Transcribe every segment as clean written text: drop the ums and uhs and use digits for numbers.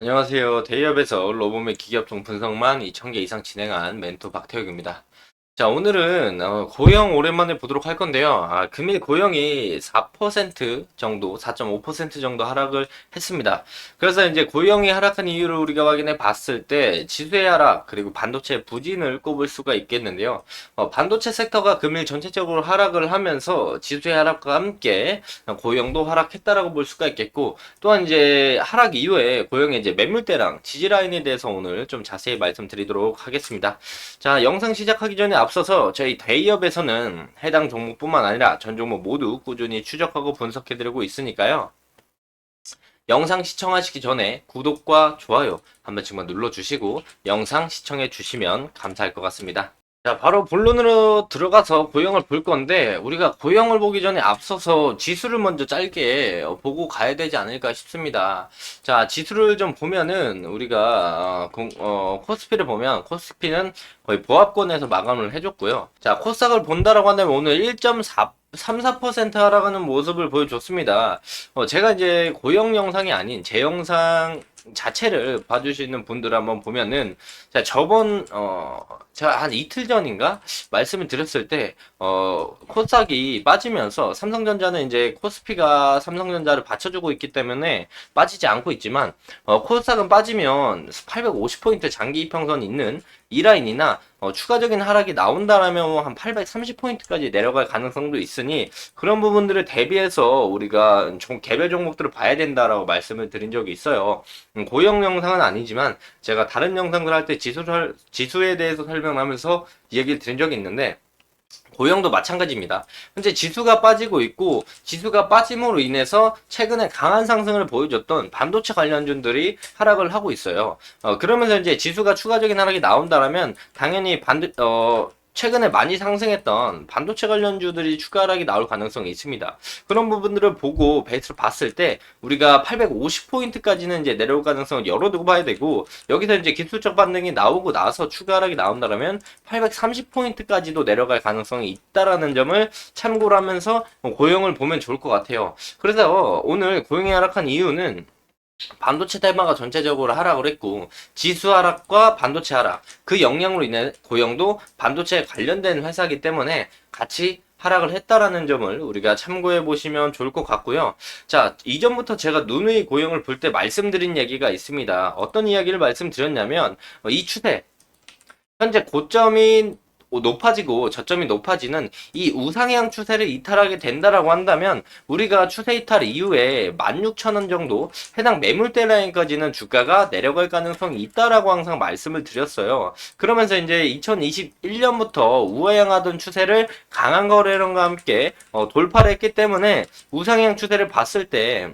안녕하세요. 대기업에서 로봇 기계업종 분석만 2,000개 이상 진행한 멘토 박태욱입니다. 자, 오늘은 고영 오랜만에 보도록 할 건데요. 금일 고영이 4% 정도, 4.5% 정도 하락을 했습니다. 그래서 이제 고영이 하락한 이유를 우리가 확인해 봤을 때 지수의 하락, 그리고 반도체 부진을 꼽을 수가 있겠는데요. 반도체 섹터가 금일 전체적으로 하락을 하면서 지수의 하락과 함께 고영도 하락했다라고 볼 수가 있겠고, 또한 이제 하락 이후에 고영의 이제 매물대랑 지지라인에 대해서 오늘 좀 자세히 말씀드리도록 하겠습니다. 자, 영상 시작하기 전에 앞서서 저희 대기업에서는 해당 종목뿐만 아니라 전 종목 모두 꾸준히 추적하고 분석해드리고 있으니까요. 영상 시청하시기 전에 구독과 좋아요 한 번씩만 눌러주시고 영상 시청해 주시면 감사할 것 같습니다. 자, 바로 본론으로 들어가서 고영을 볼 건데, 우리가 고영을 보기 전에 앞서서 지수를 먼저 짧게 보고 가야 되지 않을까 싶습니다. 자, 지수를 좀 보면은, 우리가, 코스피를 보면, 코스피는 거의 보합권에서 마감을 해줬고요. 자, 코스닥을 본다라고 한다면 오늘 1.34% 하락하는 모습을 보여줬습니다. 제가 이제 고영 영상이 아닌 제 영상 자체를 봐주시는 분들 한번 보면은, 자, 제가 한 이틀 전인가 말씀을 드렸을 때 코스닥이 빠지면서 삼성전자는 이제 코스피가 삼성전자를 받쳐주고 있기 때문에 빠지지 않고 있지만 코스닥은 빠지면 850포인트 장기 이평선 있는 이 라인이나 추가적인 하락이 나온다라면 한 830포인트까지 내려갈 가능성도 있으니 그런 부분들을 대비해서 우리가 개별 종목들을 봐야 된다라고 말씀을 드린 적이 있어요. 고영 영상은 아니지만 제가 다른 영상들 할 때 지수에 대해서 설명하면서 이야기를 드린 적이 있는데 고영도 마찬가지입니다. 현재 지수가 빠지고 있고 지수가 빠짐으로 인해서 최근에 강한 상승을 보여줬던 반도체 관련주들이 하락을 하고 있어요. 그러면서 이제 지수가 추가적인 하락이 나온다라면 당연히 최근에 많이 상승했던 반도체 관련주들이 추가 하락이 나올 가능성이 있습니다. 그런 부분들을 보고 베이스로 봤을 때 우리가 850포인트까지는 이제 내려올 가능성을 열어두고 봐야 되고 여기서 이제 기술적 반등이 나오고 나서 추가 하락이 나온다면 830포인트까지도 내려갈 가능성이 있다라는 점을 참고를 하면서 고용을 보면 좋을 것 같아요. 그래서 오늘 고용이 하락한 이유는 반도체 테마가 전체적으로 하락을 했고 지수 하락과 반도체 하락 그 영향으로 인해 고영도 반도체에 관련된 회사이기 때문에 같이 하락을 했다라는 점을 우리가 참고해 보시면 좋을 것 같고요. 자, 이전부터 제가 누누이 고영을 볼 때 말씀드린 얘기가 있습니다. 어떤 이야기를 말씀드렸냐면 이 추세 현재 고점이 높아지고 저점이 높아지는 이 우상향 추세를 이탈하게 된다라고 한다면 우리가 추세 이탈 이후에 16,000원 정도 해당 매물대 라인까지는 주가가 내려갈 가능성이 있다라고 항상 말씀을 드렸어요. 그러면서 이제 2021년부터 우하향하던 추세를 강한 거래량과 함께 돌파를 했기 때문에 우상향 추세를 봤을 때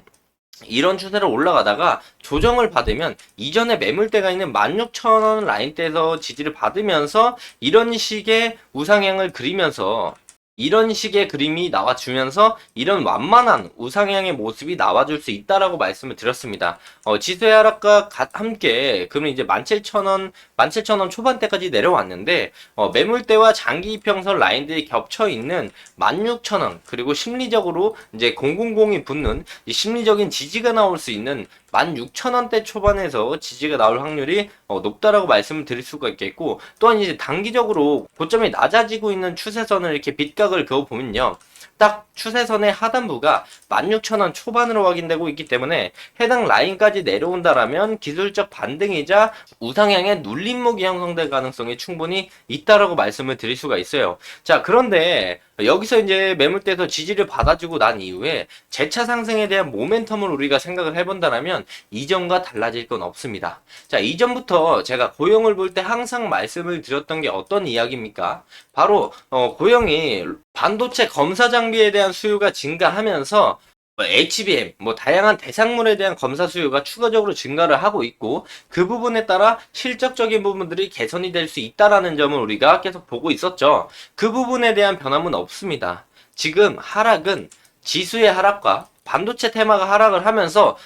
이런 추세로 올라가다가 조정을 받으면 이전에 매물대가 있는 16,000원 라인대에서 지지를 받으면서 이런 식의 우상향을 그리면서 이런 식의 그림이 나와주면서 이런 완만한 우상향의 모습이 나와줄 수 있다라고 말씀을 드렸습니다. 지수의 하락과 함께 그러면 이제 17,000원 초반대까지 내려왔는데 매물대와 장기 이평선 라인들이 겹쳐 있는 16,000원 그리고 심리적으로 이제 000이 붙는 이 심리적인 지지가 나올 수 있는 16,000원대 초반에서 지지가 나올 확률이 높다라고 말씀을 드릴 수가 있겠고 또한 이제 단기적으로 고점이 낮아지고 있는 추세선을 이렇게 bit각을 그어보면요. 딱 추세선의 하단부가 16,000원 초반으로 확인되고 있기 때문에 해당 라인까지 내려온다라면 기술적 반등이자 우상향의 눌림목이 형성될 가능성이 충분히 있다라고 말씀을 드릴 수가 있어요. 자, 그런데 여기서 이제 매물대에서 지지를 받아주고 난 이후에 재차 상승에 대한 모멘텀을 우리가 생각을 해본다면 이전과 달라질 건 없습니다. 자, 이전부터 제가 고영을 볼 때 항상 말씀을 드렸던 게 어떤 이야기입니까? 바로 고영이 반도체 검사 장비에 대한 수요가 증가하면서 HBM, 다양한 대상물에 대한 검사 수요가 추가적으로 증가를 하고 있고, 그 부분에 따라 실적적인 부분들이 개선이 될 수 있다라는 점을 우리가 계속 보고 있었죠. 그 부분에 대한 변함은 없습니다. 지금 하락은 지수의 하락과 반도체 테마가 하락을 하면서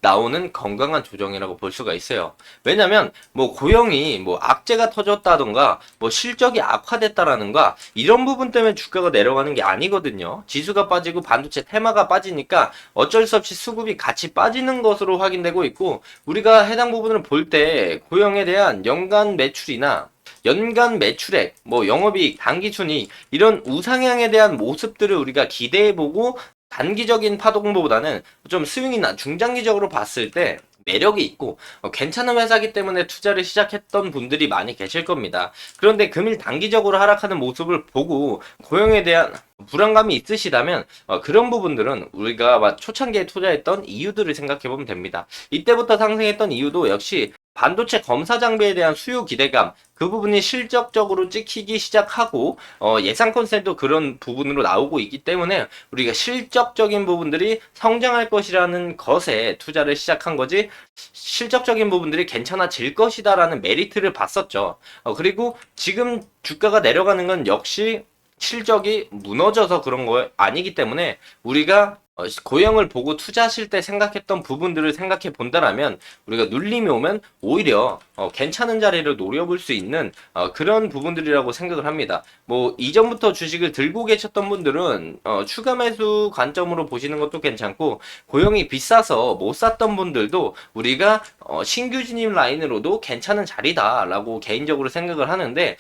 나오는 건강한 조정이라고 볼 수가 있어요. 왜냐면 뭐 고영이 뭐 악재가 터졌다던가 뭐 실적이 악화됐다라는가 이런 부분 때문에 주가가 내려가는 게 아니거든요. 지수가 빠지고 반도체 테마가 빠지니까 어쩔 수 없이 수급이 같이 빠지는 것으로 확인되고 있고, 우리가 해당 부분을 볼 때 고영에 대한 연간 매출이나 연간 매출액, 뭐 영업이익, 당기순이익 이런 우상향에 대한 모습들을 우리가 기대해보고 단기적인 파동보다는 좀 스윙이나 중장기적으로 봤을 때 매력이 있고 괜찮은 회사기 때문에 투자를 시작했던 분들이 많이 계실 겁니다. 그런데 금일 단기적으로 하락하는 모습을 보고 고용에 대한 불안감이 있으시다면 그런 부분들은 우리가 초창기에 투자했던 이유들을 생각해 보면 됩니다. 이때부터 상승했던 이유도 역시 반도체 검사 장비에 대한 수요 기대감, 그 부분이 실적적으로 찍히기 시작하고 예상 컨셉도 그런 부분으로 나오고 있기 때문에 우리가 실적적인 부분들이 성장할 것이라는 것에 투자를 시작한 거지, 실적적인 부분들이 괜찮아질 것이다라는 메리트를 봤었죠. 그리고 지금 주가가 내려가는 건 역시 실적이 무너져서 그런 거 아니기 때문에 우리가 고영을 보고 투자하실 때 생각했던 부분들을 생각해 본다라면 우리가 눌림이 오면 오히려 괜찮은 자리를 노려볼 수 있는 그런 부분들이라고 생각을 합니다. 뭐 이전부터 주식을 들고 계셨던 분들은 추가 매수 관점으로 보시는 것도 괜찮고, 고영이 비싸서 못 샀던 분들도 우리가 신규 진입 라인으로도 괜찮은 자리다라고 개인적으로 생각을 하는데,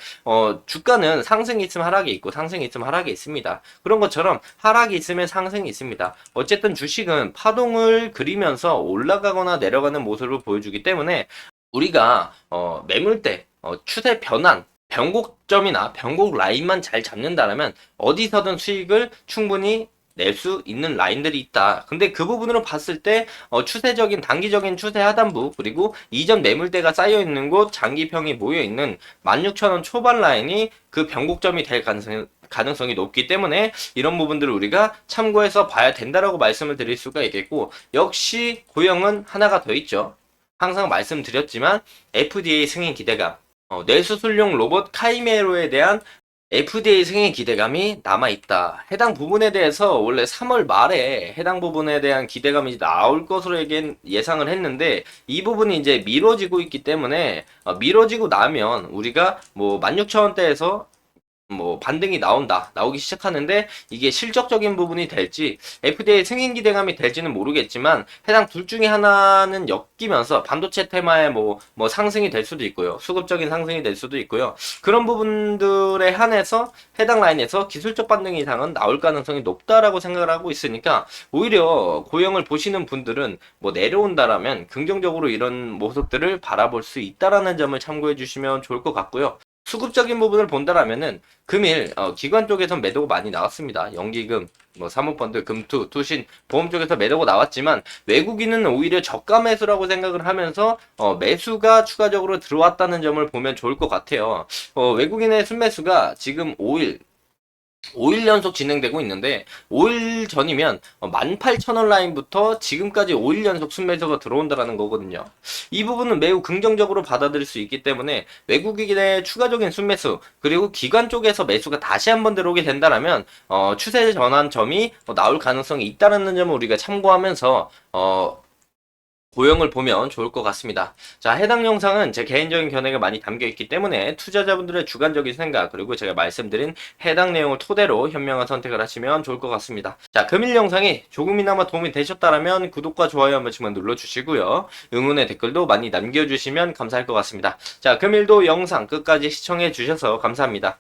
주가는 상승이 있으면 하락이 있고 상승이 있으면 하락이 있습니다. 그런 것처럼 하락이 있으면 상승이 있습니다. 어쨌든 주식은 파동을 그리면서 올라가거나 내려가는 모습을 보여주기 때문에 우리가 매물대, 추세 변환, 변곡점이나 변곡 라인만 잘 잡는다면 어디서든 수익을 충분히 낼 수 있는 라인들이 있다. 근데 그 부분으로 봤을 때 추세적인 단기적인 추세 하단부, 그리고 이전 매물대가 쌓여 있는 곳, 장기평이 모여 있는 16,000원 초반 라인이 그 변곡점이 될 가능성이 높기 때문에 이런 부분들을 우리가 참고해서 봐야 된다라고 말씀을 드릴 수가 있겠고, 역시 고영은 하나가 더 있죠. 항상 말씀드렸지만 FDA 승인 기대감, 뇌수술용 로봇 카이메로에 대한 FDA 승인 기대감이 남아있다. 해당 부분에 대해서 원래 3월 말에 해당 부분에 대한 기대감이 나올 것으로 예상을 했는데, 이 부분이 이제 미뤄지고 있기 때문에 미뤄지고 나면 우리가 뭐 16,000원대에서 뭐 반등이 나오기 시작하는데, 이게 실적적인 부분이 될지 FDA 승인 기대감이 될지는 모르겠지만 해당 둘 중에 하나는 엮이면서 반도체 테마의 뭐 상승이 될 수도 있고요, 수급적인 상승이 될 수도 있고요. 그런 부분들에 한해서 해당 라인에서 기술적 반등 이상은 나올 가능성이 높다라고 생각을 하고 있으니까, 오히려 고영을 보시는 분들은 뭐 내려온다라면 긍정적으로 이런 모습들을 바라볼 수 있다라는 점을 참고해 주시면 좋을 것 같고요. 수급적인 부분을 본다라면은 금일 기관 쪽에선 매도가 많이 나왔습니다. 연기금, 뭐 사모펀드, 금투, 투신, 보험 쪽에서 매도가 나왔지만 외국인은 오히려 저가 매수라고 생각을 하면서 매수가 추가적으로 들어왔다는 점을 보면 좋을 것 같아요. 외국인의 순매수가 지금 5일 연속 진행되고 있는데, 5일 전이면 18,000원 라인부터 지금까지 5일 연속 순매수가 들어온다라는 거거든요. 이 부분은 매우 긍정적으로 받아들일 수 있기 때문에 외국인의 추가적인 순매수, 그리고 기관 쪽에서 매수가 다시 한번 들어오게 된다라면 추세 전환점이 나올 가능성이 있다는 점을 우리가 참고하면서 고영을 보면 좋을 것 같습니다. 자, 해당 영상은 제 개인적인 견해가 많이 담겨 있기 때문에 투자자분들의 주관적인 생각, 그리고 제가 말씀드린 해당 내용을 토대로 현명한 선택을 하시면 좋을 것 같습니다. 자, 금일 영상이 조금이나마 도움이 되셨다면 구독과 좋아요 한 번씩만 눌러주시고요. 응원의 댓글도 많이 남겨주시면 감사할 것 같습니다. 자, 금일도 영상 끝까지 시청해 주셔서 감사합니다.